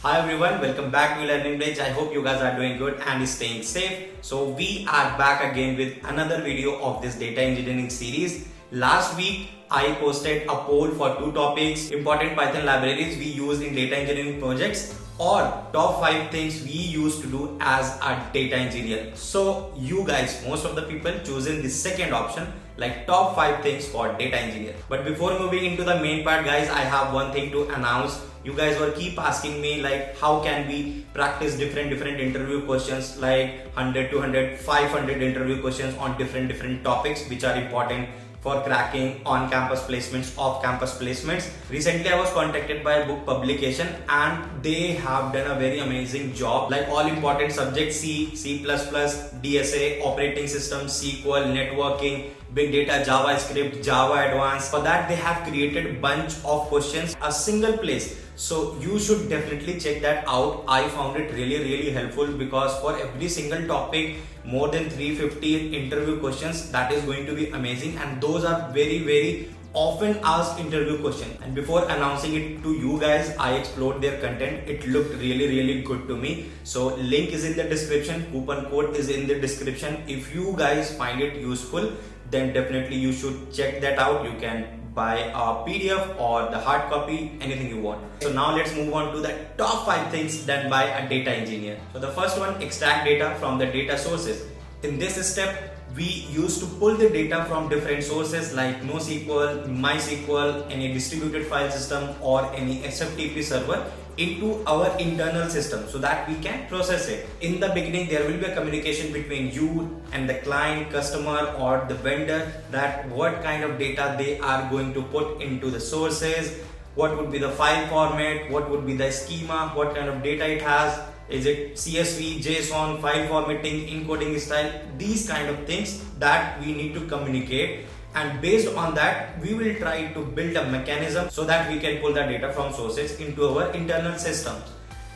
Hi everyone, welcome back to Learning Bridge. I hope you guys are doing good and staying safe. So we are back again with another video of this data engineering series. Last week I posted a poll for two topics: important Python libraries we use in data engineering projects, or top 5 things we used to do as a data engineer. So you guys, most of the people choosing the second option, like top 5 things for data engineer. But before moving into the main part guys, I have one thing to announce. You guys were keep asking me like how can we practice different interview questions, like 100, 200, 500 interview questions on different topics which are important for cracking on campus placements, off campus placements. Recently I was contacted by a book publication and they have done a very amazing job, like all important subjects: C, C++, DSA, operating system, SQL, networking, big data, JavaScript, Java advanced. For that they have created bunch of questions, a single place. So you should definitely check that out. I found it really helpful because for every single topic more than 350 interview questions. That is going to be amazing, and those are very often asked interview questions. And before announcing it to you guys, I explored their content. It looked really good to me. So link is in the description, coupon code is in the description. If you guys find it useful, then definitely you should check that out. You can buy a PDF or the hard copy, anything you want. So now let's move on to the top 5 things done by a data engineer. So the first one, extract data from the data sources. In this step, we used to pull the data from different sources like NoSQL, MySQL, any distributed file system or any SFTP server into our internal system so that we can process it. In the beginning, there will be a communication between you and the client, customer or the vendor, that what kind of data they are going to put into the sources, what would be the file format, what would be the schema, what kind of data it has. Is it CSV, JSON, file formatting, encoding style? These kind of things that we need to communicate, and based on that we will try to build a mechanism so that we can pull the data from sources into our internal systems.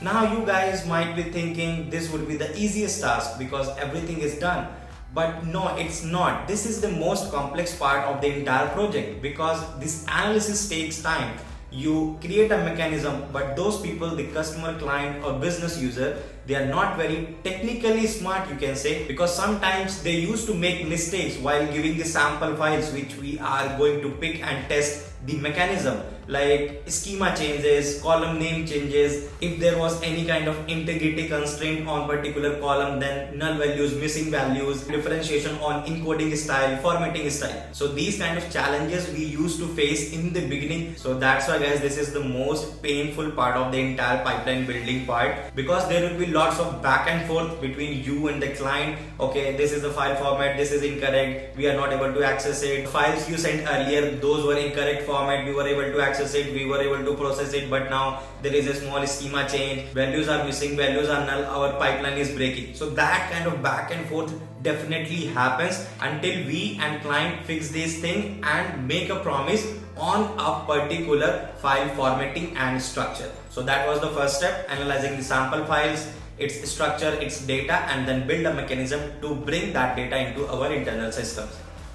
Now you guys might be thinking this would be the easiest task because everything is done. But no, it's not. This is the most complex part of the entire project because this analysis takes time. You create a mechanism, but those people, the customer, client or business user, they are not very technically smart, you can say, because sometimes they used to make mistakes while giving the sample files which we are going to pick and test the mechanism, like schema changes, column name changes. If there was any kind of integrity constraint on particular column, then null values, missing values, differentiation on encoding style, formatting style. So these kind of challenges we used to face in the beginning. So that's why guys, this is the most painful part of the entire pipeline building part, because there will be lots of back and forth between you and the client. Okay, this is the file format, this is incorrect, we are not able to access it. Files you sent earlier, those were incorrect format, we were able to access it, we were able to process it, but now there is a small schema change, values are missing, values are null, our pipeline is breaking. So that kind of back and forth definitely happens until we and client fix this thing and make a promise on a particular file formatting and structure. So that was the first step, analyzing the sample files, its structure, its data, and then build a mechanism to bring that data into our internal systems.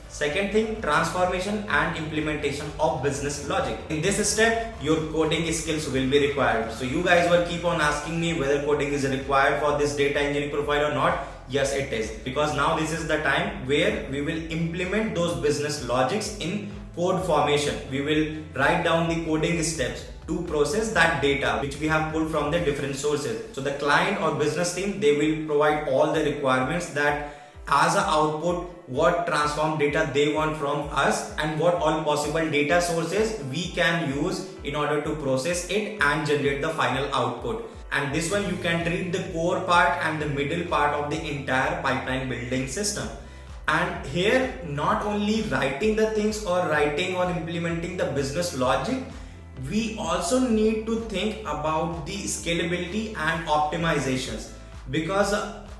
Second thing, transformation and implementation of business logic. In this step, your coding skills will be required. So you guys will keep on asking me whether coding is required for this data engineering profile or not. Yes, it is, because now this is the time where we will implement those business logics in code formation. We will write down the coding steps to process that data which we have pulled from the different sources. So the client or business team, they will provide all the requirements that as an output what transform data they want from us and what all possible data sources we can use in order to process it and generate the final output. And this one you can treat the core part and the middle part of the entire pipeline building system. And here, not only writing the things or writing or implementing the business logic, we also need to think about the scalability and optimizations, because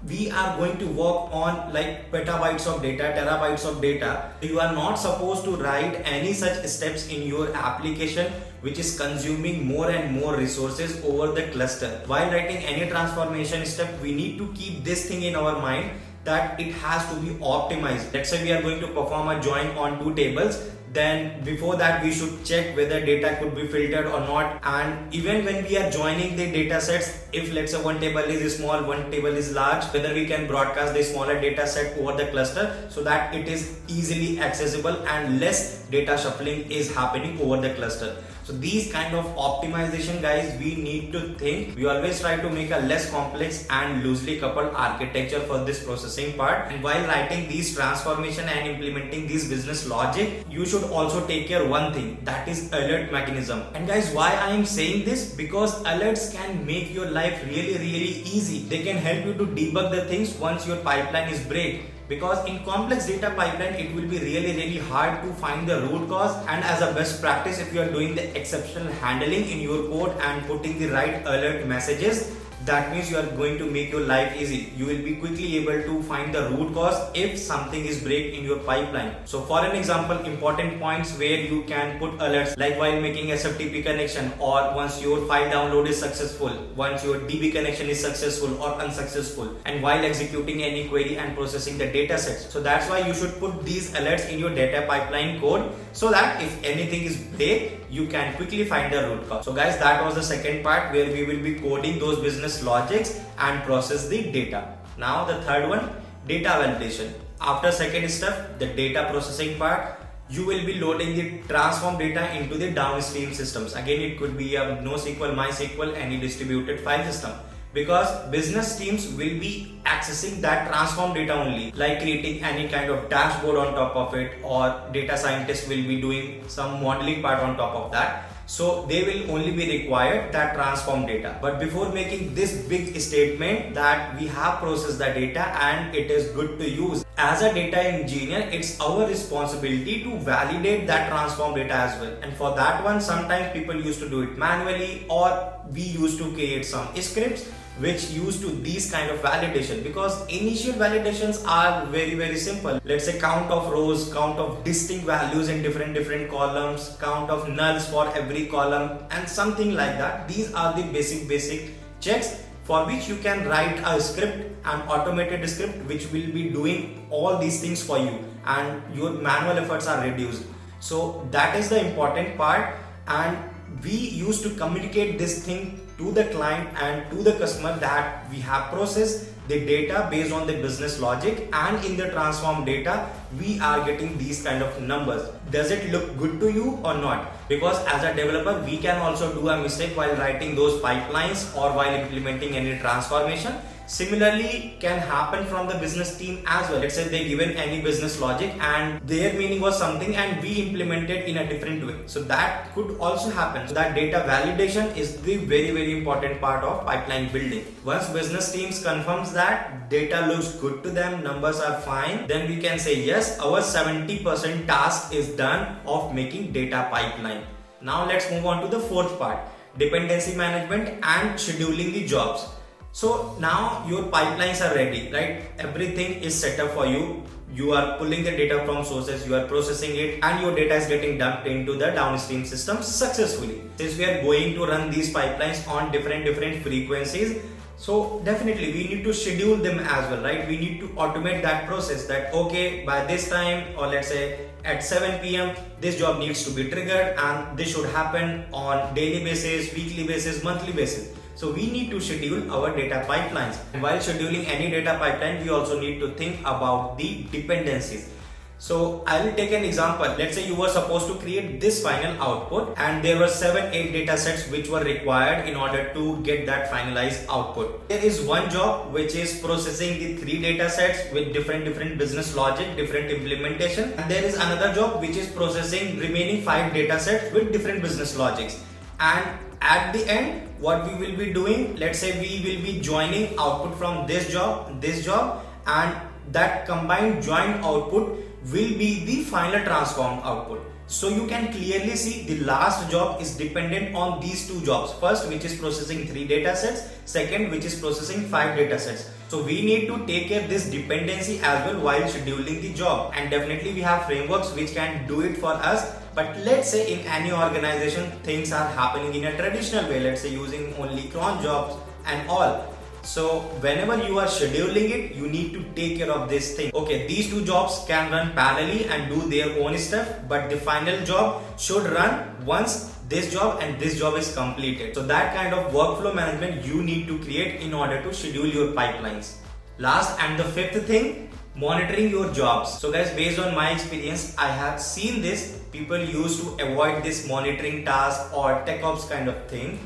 we are going to work on like petabytes of data, terabytes of data. You are not supposed to write any such steps in your application which is consuming more and more resources over the cluster. While writing any transformation step, we need to keep this thing in our mind that it has to be optimized. Let's say we are going to perform a join on two tables, then before that we should check whether data could be filtered or not. And even when we are joining the data sets, if let's say one table is small, one table is large, whether we can broadcast the smaller data set over the cluster so that it is easily accessible and less data shuffling is happening over the cluster. So these kind of optimization, guys, we need to think. We always try to make a less complex and loosely coupled architecture for this processing part. And while writing these transformation and implementing these business logic, you should also take care one thing, that is alert mechanism. And guys, why I am saying this? Because alerts can make your life really easy. They can help you to debug the things once your pipeline is break. Because in complex data pipeline, it will be really hard to find the root cause. And as a best practice, if you are doing the exceptional handling in your code and putting the right alert messages, that means you are going to make your life easy. You will be quickly able to find the root cause if something is break in your pipeline. So for an example, important points where you can put alerts, like while making SFTP connection, or once your file download is successful, once your DB connection is successful or unsuccessful, and while executing any query and processing the data sets. So that's why you should put these alerts in your data pipeline code, so that if anything is break, you can quickly find the root cause. So guys, that was the second part where we will be coding those business logics and process the data. Now the third one, data validation. After second step, the data processing part, you will be loading the transform data into the downstream systems. Again, it could be a NoSQL, MySQL, any distributed file system. Because business teams will be accessing that transform data only, like creating any kind of dashboard on top of it, or data scientists will be doing some modeling part on top of that. So they will only be required that transform data. But before making this big statement that we have processed the data and it is good to use, as a data engineer, it's our responsibility to validate that transform data as well. And for that one, sometimes people used to do it manually, or we used to create some scripts which used to these kind of validation, because initial validations are very simple. Let's say count of rows, count of distinct values in different columns, count of nulls for every column, and something like that. These are the basic checks for which you can write a script, an automated script which will be doing all these things for you, and your manual efforts are reduced. So that is the important part, and we used to communicate this thing to the client and to the customer that we have processed the data based on the business logic, and in the transform data we are getting these kind of numbers. Does it look good to you or not? Because as a developer, we can also do a mistake while writing those pipelines or while implementing any transformation. Similarly can happen from the business team as well. Let's say they given any business logic and their meaning was something and we implemented in a different way. So that could also happen. So that data validation is the very important part of pipeline building. Once business teams confirms that data looks good to them, numbers are fine, then we can say yes, our 70% task is done of making data pipeline. Now let's move on to the fourth part, dependency management and scheduling the jobs. So now your pipelines are ready, right? Everything is set up for you. You are pulling the data from sources, you are processing it, and your data is getting dumped into the downstream system successfully. Since we are going to run these pipelines on different frequencies, so definitely we need to schedule them as well, right? We need to automate that process, that okay, by this time, or let's say at 7 p.m. this job needs to be triggered, and this should happen on daily basis, weekly basis, monthly basis. So we need to schedule our data pipelines. And while scheduling any data pipeline, we also need to think about the dependencies. So I will take an example. Let's say you were supposed to create this final output and there were 7-8 data sets which were required in order to get that finalized output. There is one job which is processing the 3 data sets with different business logic, different implementation. And there is another job which is processing remaining 5 data sets with different business logics. And at the end, what we will be doing, let's say we will be joining output from this job, and that combined joined output will be the final transformed output. So you can clearly see the last job is dependent on these 2 jobs. First, which is processing 3 data sets. Second, which is processing 5 data sets. So we need to take care of this dependency as well while scheduling the job. And definitely we have frameworks which can do it for us. But let's say in any organization, things are happening in a traditional way. Let's say using only cron jobs and all. So whenever you are scheduling it, you need to take care of this thing. Okay, these two jobs can run parallelly and do their own stuff, but the final job should run once this job and this job is completed. So that kind of workflow management you need to create in order to schedule your pipelines. Last and the fifth thing, monitoring your jobs. So guys, based on my experience, I have seen this. People used to avoid this monitoring task or tech ops kind of thing.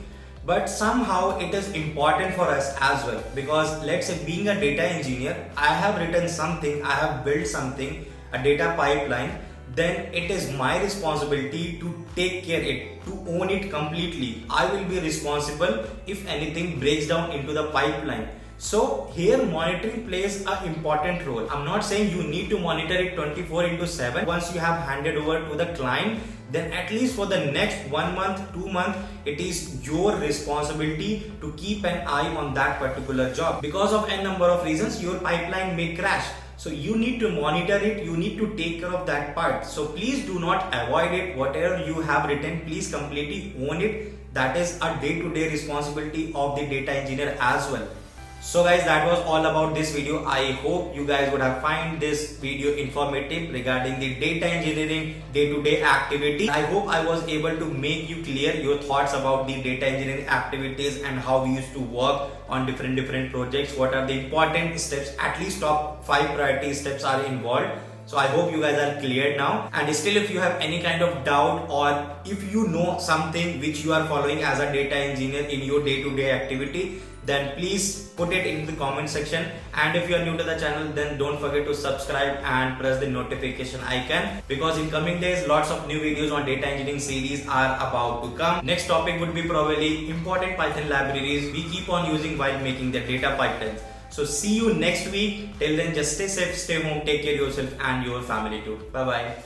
But somehow it is important for us as well, because let's say being a data engineer, I have written something, I have built something, a data pipeline, then it is my responsibility to take care it, to own it completely. I will be responsible if anything breaks down into the pipeline. So here monitoring plays an important role. I'm not saying you need to monitor it 24/7. Once you have handed over to the client, then at least for the next 1 month, 2 months, it is your responsibility to keep an eye on that particular job. Because of a number of reasons, your pipeline may crash. So you need to monitor it, you need to take care of that part. So please do not avoid it. Whatever you have written, please completely own it. That is a day-to-day responsibility of the data engineer as well. So guys, that was all about this video. I hope you guys would have find this video informative regarding the data engineering day-to-day activity. I hope I was able to make you clear your thoughts about the data engineering activities and how we used to work on different projects. What are the important steps? At least top 5 priority steps are involved. So I hope you guys are clear now. And still, if you have any kind of doubt, or if you know something which you are following as a data engineer in your day-to-day activity, then please put it in the comment section. And if you are new to the channel, then don't forget to subscribe and press the notification icon, because in coming days lots of new videos on data engineering series are about to come. Next topic would be probably important Python libraries we keep on using while making the data pipelines. So see you next week. Till then, just stay safe, stay home, take care of yourself and your family too. Bye bye.